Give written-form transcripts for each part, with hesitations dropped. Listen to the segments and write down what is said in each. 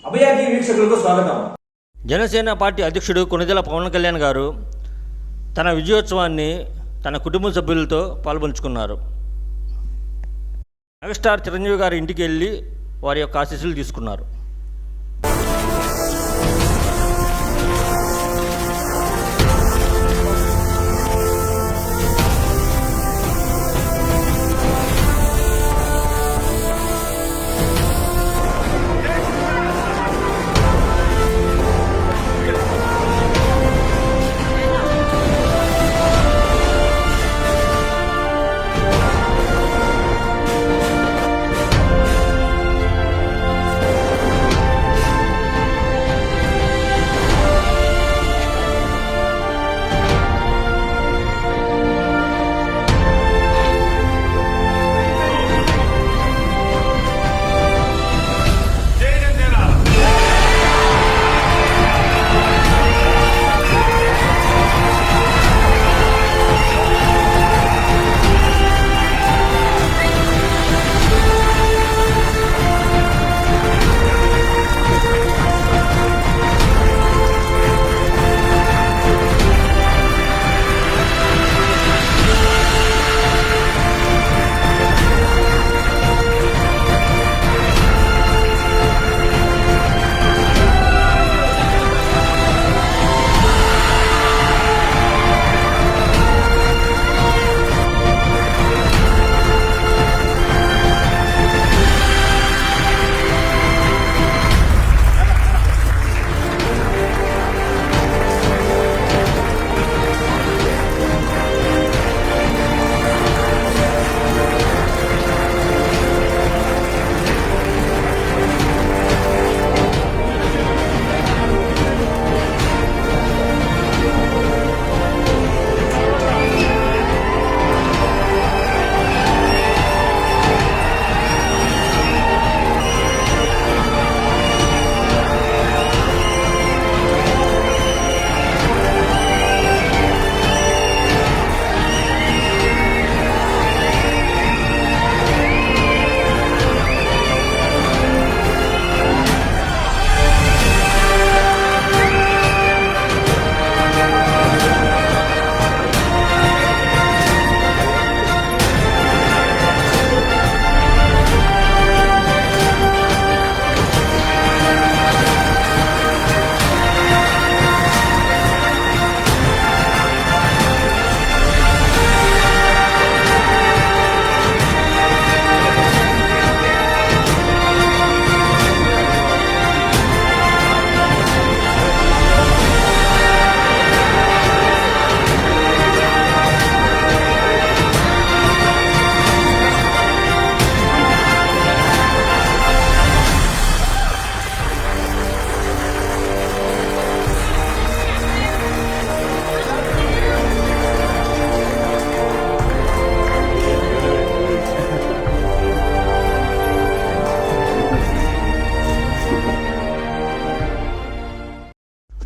అభయాకి వీక్షకులకు స్వాగతం. జనసేన పార్టీ అధ్యక్షుడు కొణిదెల పవన్ కళ్యాణ్ గారు తన విజయోత్సవాన్ని తన కుటుంబ సభ్యులతో పాల్పంచుకున్నారు. మెగాస్టార్ చిరంజీవి గారి ఇంటికి వెళ్ళి వారి యొక్క ఆశీస్సులు తీసుకున్నారు.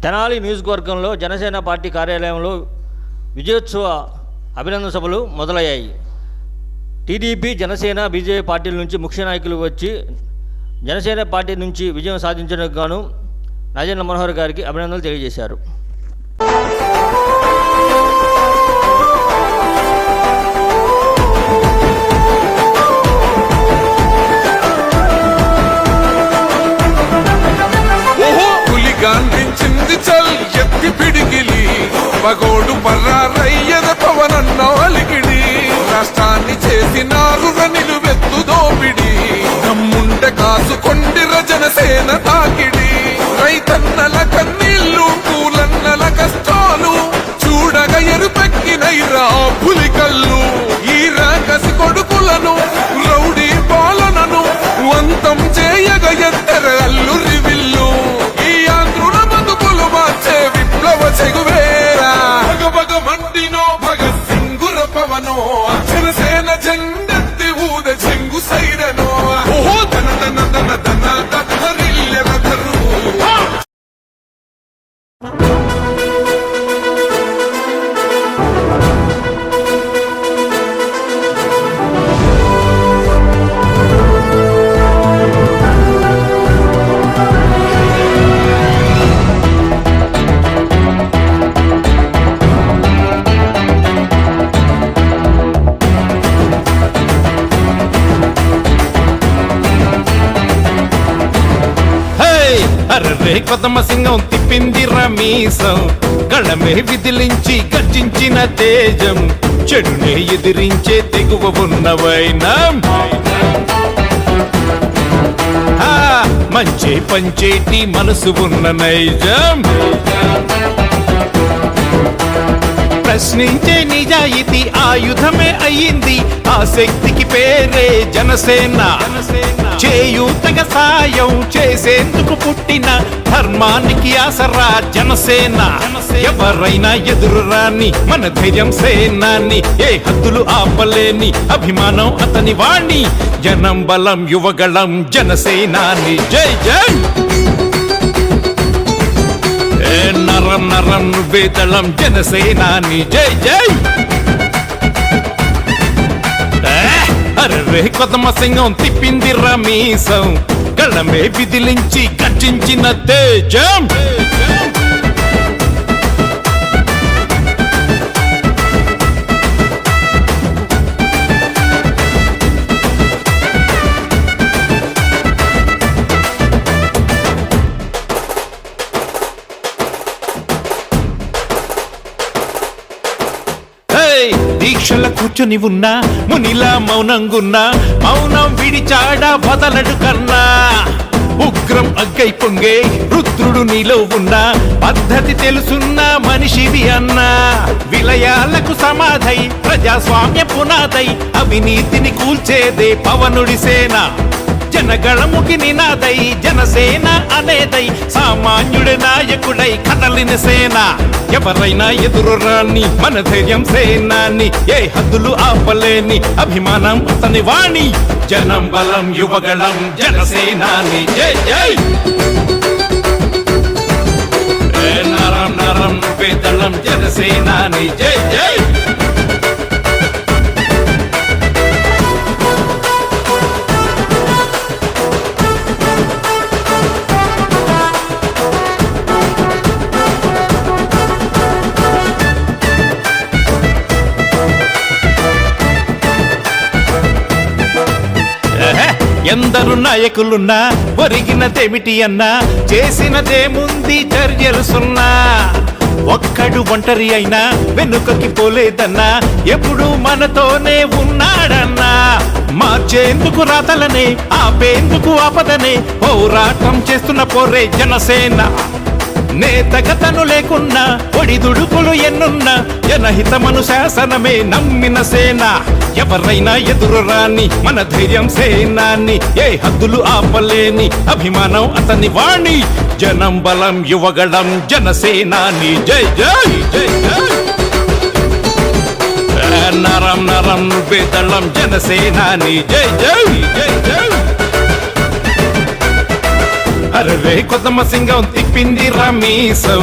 తెనాలి నియోజకవర్గంలో జనసేన పార్టీ కార్యాలయంలో విజయోత్సవ అభినందన సభలు మొదలయ్యాయి. టీడీపీ, జనసేన, బీజేపీ పార్టీల నుంచి ముఖ్య నాయకులు వచ్చి జనసేన పార్టీ నుంచి విజయం సాధించడానికి గాను రాజేంద్ర మనోహర్ గారికి అభినందనలు తెలియజేశారు. గాంధించింది చల్ ఎత్తి పిడిగిలి పగోడు పర్రారయ్యద పవనన్నోలికిడి రాష్ట్రాన్ని చేసినారు నిలువెత్తు దోపిడి దమ్ముండ కాసుకొండిర జనసేన తాకిడి రైతన్నల కన్నీళ్లు కూలన్నల కష్టాలు చూడగా ఎరుపెక్కినైరా పులికల్లు ఈ రాకసి కొడుకులను రౌడీ పాలనను వంతం చేయగ ఎత్తర అల్లురి విల్లు చెగువేరా భగ మండినో భగత్ సింగుర పవనో జనసేన జెండెత్తి ఊద చెంగు సైరనో ఓహో దన దన దన దన దరిల్లె రథరు అరరే కొదమ సింగం తిప్పింది రమీసం గళమే విదిలించి గర్జించిన తేజం చెడునే ఎదిరించే తెగువ ఉన్నవైనం మంచే పంచేటి మనసు ఉన్న నైజం ప్రశ్నించే నిజాయితీ ఆయుధమే అయ్యింది ఆ శక్తికి పేరే జనసేన చేయూతగా సాయం చేసేందుకు పుట్టిన ధర్మానికి ఆసరా జనసేన ఎవరైనా ఎదురు రాని మన ధైర్యం సేనాన్ని ఏ హద్దులు ఆపలేని అభిమానం అతని వాణ్ణి జనం బలం యువగళం జనసేనాని జై జై నరం నరం వేదళం జనసేనాని జై జై అరే కొదమ సింగం తిప్పింది రమీసం గళమే విదిలించి గర్జించిన తేజం దీక్షల కూర్చొని ఉన్నా మునిలా మౌనంగున్నా మౌనం విడిచాడా వదలడు కన్నా ఉగ్రం అగ్గై పొంగే రుద్రుడు నీలో ఉన్నా పద్ధతి తెలుసున్న మనిషివి అన్నా విలయాలకు సమాధై ప్రజాస్వామ్య పునాదై అవినీతిని కూల్చేదే పవనుడి సేన జనగళముకి నినాదై జనసేన అనేదై సామాన్యుడి నాయకుడై కదలిన సేన ఎవరైనా ఎదురు రాని మన ధైర్యం సేనాన్ని ఏ హద్దులు ఆపలేని అభిమానం అతని వాణి జనం బలం యువగళం జనసేనాని జై జై నరం నరం వేదళం జనసేనాని జై జై ఎందరు నాయకులున్నా ఒరిగినదేమిటి అన్నా చేసినదేముంది చర్యలు సున్నా ఒక్కడు ఒంటరి అయినా వెనుకకి పోలేదన్నా ఎప్పుడు మనతోనే ఉన్నాడన్నా మార్చేందుకు రాతలనే ఆపేందుకు ఆపదనే పోరాటం చేస్తున్న పోరే జనసేన నేతగతను లేకున్నా ఒడిదుడుకులు ఎన్నున్నా జనహితమను శాసనమే నమ్మిన సేన ఎవరైనా ఎదురు రాని మన ధైర్యం సేనాన్ని ఏ హద్దులు ఆపలేని అభిమానం అతని వాణి జనం బలం యువగళం జనసేనాని జై జై జై జై నరం నరం వేదళం జనసేనాని జై జై జై జై అరవే కొదమ సింగం తిప్పింది రమీసం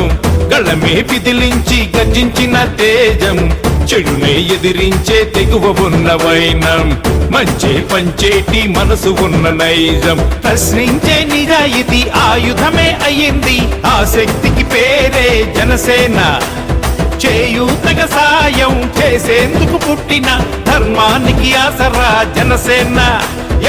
గళమే విదిలించి గర్జించిన తేజం చెడునే ఎదిరించే తెగువ ఉన్న వైనం మంచే పంచేటి మనసు ఉన్న నైజం ప్రశ్నించే నిజాయితీ ఆయుధమే అయ్యింది ఆ శక్తికి పేరే జనసేన చేయూతగా సాయం చేసేందుకు పుట్టిన ధర్మానికి ఆసరా జనసేన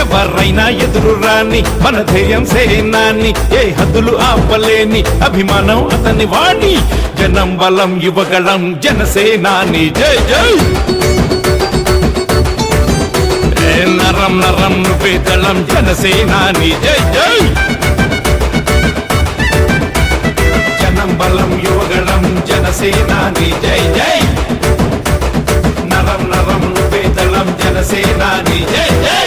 ఎవరైనా ఎదురు రాని మన ధైర్యం సేనాన్ని ఏ హద్దులు ఆపలేని అభిమానం అతని వాణి జనం బలం యువగళం జనసేనాని జై జై నరం నరం వేదళం జనసేనాని జై జై జనం బలం యువగళం జనసేనాని జై జై నరం నరం వేదళం జనసేనాని జై జై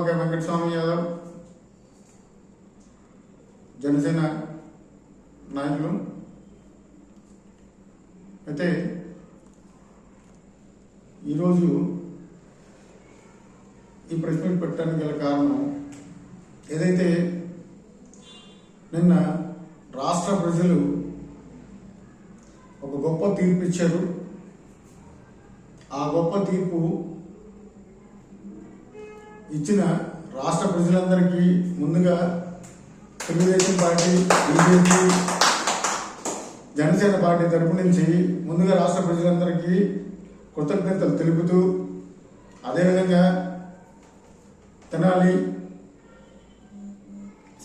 దివాకర్ వెంకటస్వామి యాదవ్ జనసేన నాయకులు. అయితే ఈరోజు ఈ ప్రెస్ మీట్ పెట్టడానికి గల కారణం ఏదైతే నిన్న రాష్ట్ర ప్రజలు ఒక గొప్ప తీర్పు ఇచ్చారు. ఆ గొప్ప తీర్పు ఇచ్చిన రాష్ట్ర ప్రజలందరికీ ముందుగా Telugu Desam party, BJP, Janasena party తరపు నుంచి ముందుగా రాష్ట్ర ప్రజలందరికీ కృతజ్ఞతలు తెలుపుతూ, అదేవిధంగా తెనాలి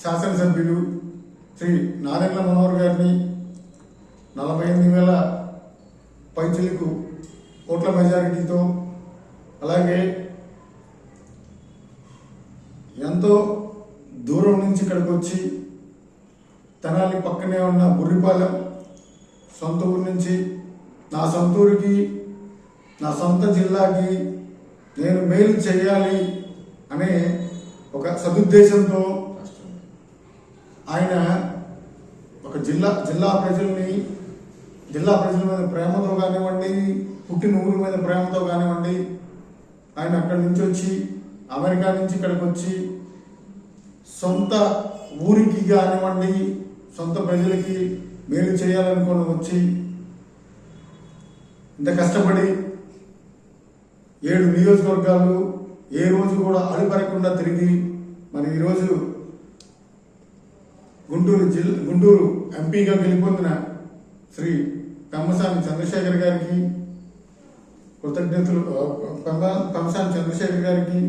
శాసనసభ్యులు శ్రీ నాదెండ్ల మనోహర్ గారిని 48,000 పైచిలకు ఓట్ల మెజారిటీతో, అలాగే ఎంతో దూరం నుంచి ఇక్కడికి వచ్చి తెనాలి పక్కనే ఉన్న బుర్రిపాలెం సొంత ఊరు నుంచి నా సొంత ఊరికి, నా సొంత జిల్లాకి నేను మేలు చేయాలి అనే ఒక సదుద్దేశంతో ఆయన ఒక జిల్లా ప్రజల మీద ప్రేమతో కానివ్వండి, పుట్టిన ఊరి మీద ప్రేమతో కానివ్వండి, ఆయన అక్కడి నుంచి వచ్చి అమెరికా నుంచి ఇక్కడికి వచ్చి సొంత ఊరికి కానివ్వండి, సొంత ప్రజలకి మేలు చేయాలనుకొని వచ్చి ఇంత కష్టపడి 7 నియోజకవర్గాలు ఏ రోజు కూడా అలుపరకుండా తిరిగి మరి ఈరోజు గుంటూరు ఎంపీగా గెలుపొందిన శ్రీ పెమ్మసాని చంద్రశేఖర్ గారికి కృతజ్ఞతలు. పెమ్మసాని చంద్రశేఖర్ గారికి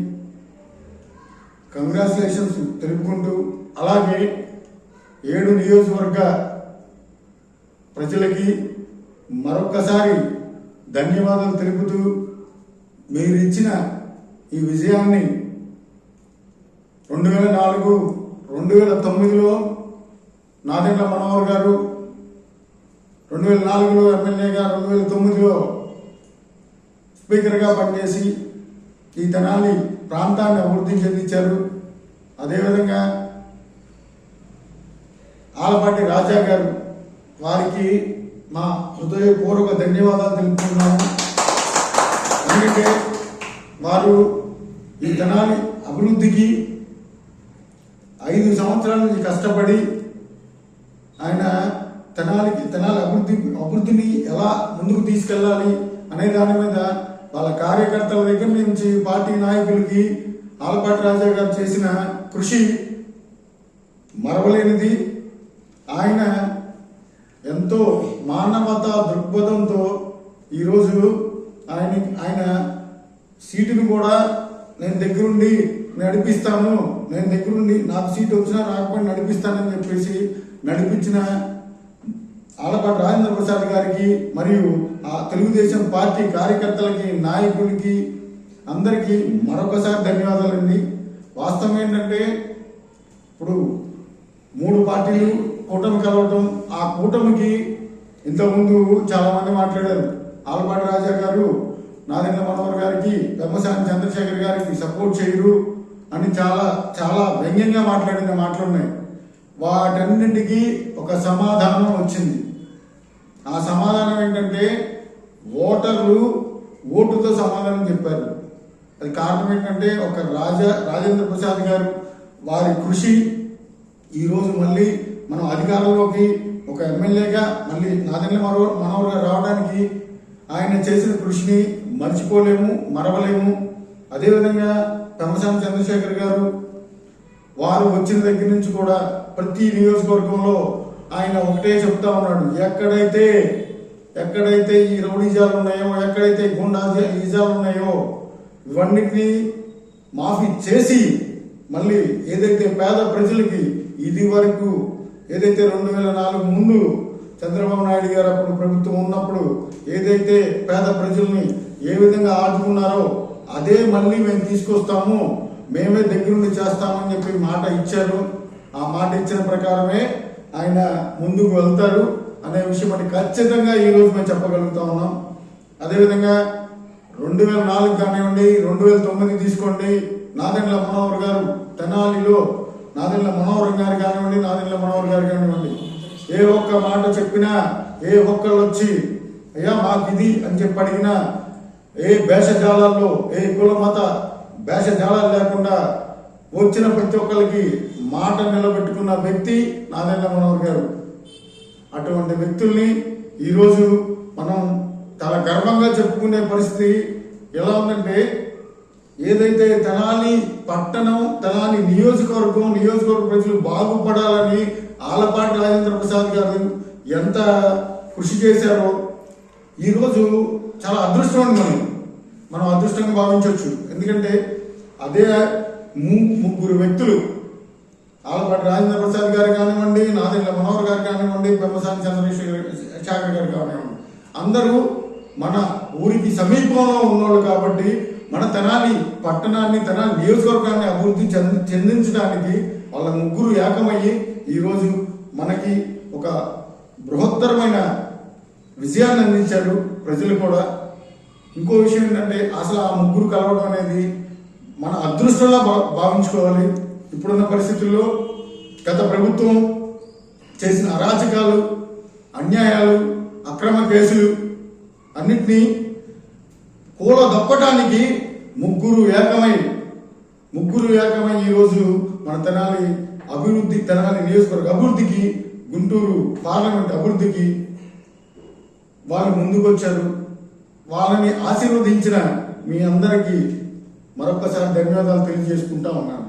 కంగ్రాచులేషన్స్ తెలుపుకుంటూ, అలాగే 7 నియోజకవర్గ ప్రజలకి మరొక్కసారి ధన్యవాదాలు తెలుపుతూ, మీరు ఇచ్చిన ఈ విజయాన్ని 2004, 2009లో నాదెండ్ల మనోహర్ గారు, 2004లో ఎమ్మెల్యేగా, 2009లో స్పీకర్గా పనిచేసి ఈ తెనాలి ప్రాంతాన్ని అభివృద్ధి చెందించారు. అదేవిధంగా ఆలపాటి రాజా గారు, వారికి మా హృదయపూర్వక ధన్యవాదాలు తెలుపుతున్నాము. ఎందుకంటే వారు ఈ తెనాలి అభివృద్ధికి 5 సంవత్సరాల నుంచి కష్టపడి ఆయన తెనాలి అభివృద్ధిని ఎలా ముందుకు తీసుకెళ్ళాలి అనే దాని మీద వాళ్ళ కార్యకర్తల దగ్గర నుంచి పార్టీ నాయకులకి ఆలపాటి రాజా గారు చేసిన కృషి మరవలేనిది. ఆయన ఎంతో మానవతా దృక్పథంతో ఈరోజు ఆయన సీటును కూడా నేను దగ్గరుండి నడిపిస్తాను, నేను దగ్గరుండి నాకు సీటు వచ్చినా రాకపోయినా నడిపిస్తానని చెప్పేసి నడిపించిన ఆలపాటి రాజేంద్ర ప్రసాద్ గారికి మరియు ఆ తెలుగుదేశం పార్టీ కార్యకర్తలకి, నాయకులకి అందరికీ మరొకసారి ధన్యవాదాలండి. వాస్తవం ఏంటంటే ఇప్పుడు 3 పార్టీలు కూటమి కలవటం, ఆ కూటమికి ఇంతకుముందు చాలా మంది మాట్లాడారు. ఆలపాటి రాజా గారు నాదెండ్ల మనోహర్ గారికి, పెమ్మసాని చంద్రశేఖర్ గారికి సపోర్ట్ చేయరు అని చాలా వ్యంగ్యంగా మాట్లాడిన మాటలున్నాయి. వాటన్నింటికి ఒక సమాధానం వచ్చింది. ఆ సమాధానం ఏంటంటే ఓటర్లు ఓటుతో సమాధానం చెప్పారు. అది కారణం ఏంటంటే ఒక రాజేంద్ర ప్రసాద్ గారు వారి కృషి ఈరోజు మళ్ళీ మనం అధికారంలోకి ఒక ఎమ్మెల్యేగా మళ్ళీ నాదెండ్ల మనోహర్ గారు రావడానికి ఆయన చేసిన కృషిని మర్చిపోలేము, మరవలేము. అదేవిధంగా పెమ్మసాని చంద్రశేఖర్ గారు వారు వచ్చిన దగ్గర నుంచి కూడా ప్రతి నియోజకవర్గంలో ఆయన ఒకటే చెప్తా ఉన్నాడు, ఎక్కడైతే ఈ రౌడీజాలు ఉన్నాయో, ఎక్కడైతే ఈజాలు ఉన్నాయో ఇవన్నిటినీ మాఫీ చేసి మళ్ళీ ఏదైతే పేద ప్రజలకి ఇది వరకు ఏదైతే 2004 ముందు చంద్రబాబు నాయుడు గారు అప్పుడు ప్రభుత్వం ఉన్నప్పుడు ఏదైతే పేద ప్రజల్ని ఏ విధంగా ఆదుకున్నారో అదే మళ్ళీ మేము తీసుకొస్తాము, మేమే దగ్గరుండి చేస్తామని చెప్పి మాట ఇచ్చారు. ఆ మాట ఇచ్చిన ప్రకారమే ఆయన ముందుకు వెళ్తారు అనే విషయం అంటే ఖచ్చితంగా ఈరోజు మేము చెప్పగలుగుతా ఉన్నాం. అదేవిధంగా 2004 కానివ్వండి, 2009 తీసుకోండి, నాదెండ్ల మనోహర్ గారు తెనాలిలో నాదెండ్ల మనోహర్ గారు కానివ్వండి, నాదెండ్ల మనోహర్ గారు కానివ్వండి, ఏ ఒక్క మాట చెప్పినా, ఏ ఒక్కళ్ళు వచ్చి అయ్యా మాకు ఇది అని చెప్పి అడిగినా, ఏ భేషజాలాల్లో ఏ కుల మత భేషజాలాలు లేకుండా వచ్చిన ప్రతి ఒక్కరికి మాట నిలబెట్టుకున్న వ్యక్తి నాదెండ్ల మనోహర్ గారు. అటువంటి వ్యక్తుల్ని ఈరోజు మనం చాలా గర్వంగా చెప్పుకునే పరిస్థితి ఎలా ఉందంటే, ఏదైతే తెనాలి పట్టణం, తెనాలి నియోజకవర్గ ప్రజలు బాగుపడాలని ఆలపాటి రాజేంద్ర ప్రసాద్ గారు ఎంత కృషి చేశారో ఈరోజు చాలా అదృష్టం అండి. మనం అదృష్టంగా భావించవచ్చు. ఎందుకంటే అదే ముగ్గురు వ్యక్తులు, ఆలపాటి రాజేంద్ర ప్రసాద్ గారు కానివ్వండి, నాదెండ్ల మనోహర్ గారు కానివ్వండి, పెమ్మసాని చంద్రశేఖర్ గారు కానివ్వండి, అందరూ మన ఊరికి సమీపంలో ఉన్నోళ్ళు కాబట్టి మన తెనాలి పట్టణాన్ని, తెనాలి నియోజకవర్గాన్ని అభివృద్ధి చెందించడానికి వాళ్ళ ముగ్గురు ఏకమయ్యి ఈరోజు మనకి ఒక బృహత్తరమైన విజయాన్ని అందించారు ప్రజలు కూడా. ఇంకో విషయం ఏంటంటే, అసలు ఆ ముగ్గురు కలవడం అనేది మన అదృష్టంగా భావించుకోవాలి. ఇప్పుడున్న పరిస్థితుల్లో గత ప్రభుత్వం చేసిన అరాచకాలు, అన్యాయాలు, అక్రమ కేసులు అన్నిటినీ కూలదొక్కటానికి ముగ్గురు ఏకమై ఈరోజు మన తెనాలి నియోజకవర్గ అభివృద్ధికి, గుంటూరు పార్లమెంట్ అభివృద్ధికి వాళ్ళు ముందుకొచ్చారు. వాళ్ళని ఆశీర్వదించిన మీ అందరికీ మరొకసారి ధన్యవాదాలు తెలియజేసుకుంటా ఉన్నాను.